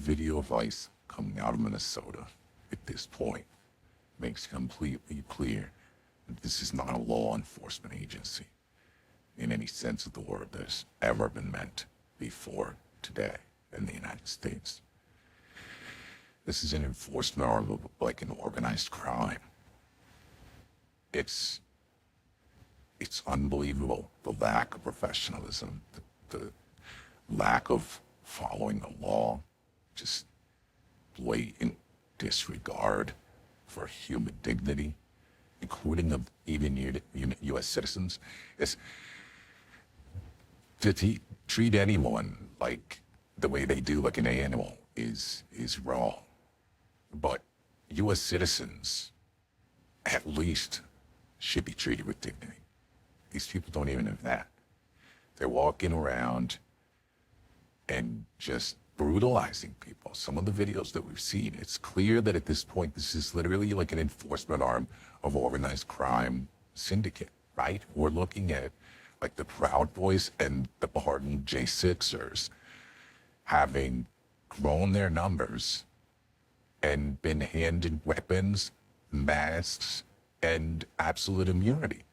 video of ICE coming out of Minnesota at this point makes completely clear that this is not a law enforcement agency in any sense of the word that's ever been meant before today in the United States. This is an enforcement arm of like an organized crime. It's unbelievable, the lack of professionalism, the lack of following the law, just blatant disregard for human dignity, including of even U.S. citizens. It's to treat anyone like the way they do like an animal is wrong. But U.S. citizens at least should be treated with dignity. These people don't even have that. They're walking around and just brutalizing people. Some of the videos that we've seen, it's clear that at this point, this is literally like an enforcement arm of organized crime syndicate, right? We're looking at like the Proud Boys and the hardened J6ers having grown their numbers and been handed weapons, masks, and absolute immunity.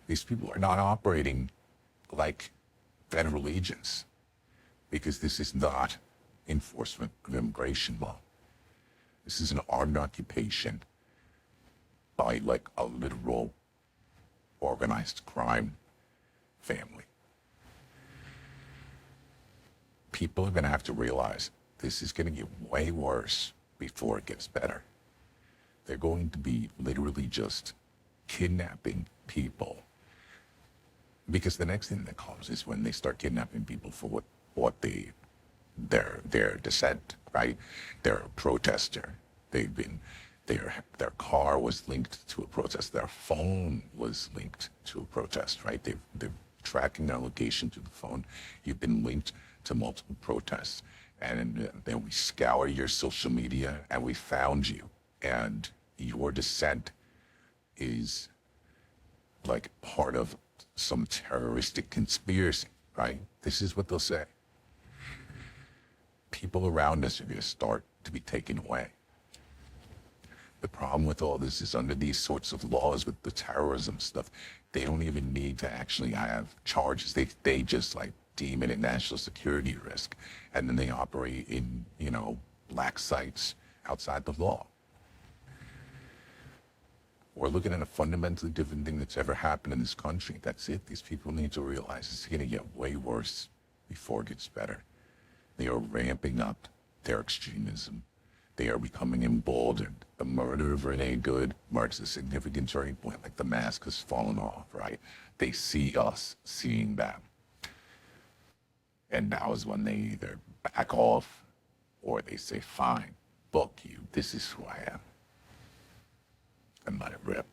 These people are not operating like federal agents because this is not enforcement of immigration law. This is an ardent occupation by like a literal organized crime family. People are going to have to realize this is going to get way worse before it gets better. They're going to be literally just kidnapping people. Because the next thing that comes is when they start kidnapping people for their dissent, right? They're a protester. Their car was linked to a protest. Their phone was linked to a protest, right? They're tracking their location to the phone. You've been linked to multiple protests. And then we scour your social media and we found you. And your dissent is like part of some terroristic conspiracy, right? This is what they'll say. People around us are going to start to be taken away. The problem with all this is under these sorts of laws with the terrorism stuff, they don't even need to actually have charges. They just like deem it a national security risk. And then they operate in, black sites outside the law. We're looking at a fundamentally different thing that's ever happened in this country. That's it. These people need to realize it's going to get way worse before it gets better. They are ramping up their extremism. They are becoming emboldened. The murder of Renee Good marks a significant turning point, like the mask has fallen off, right? They see us seeing them. And now is when they either back off or they say, fine, book you, this is who I am. And let it rip.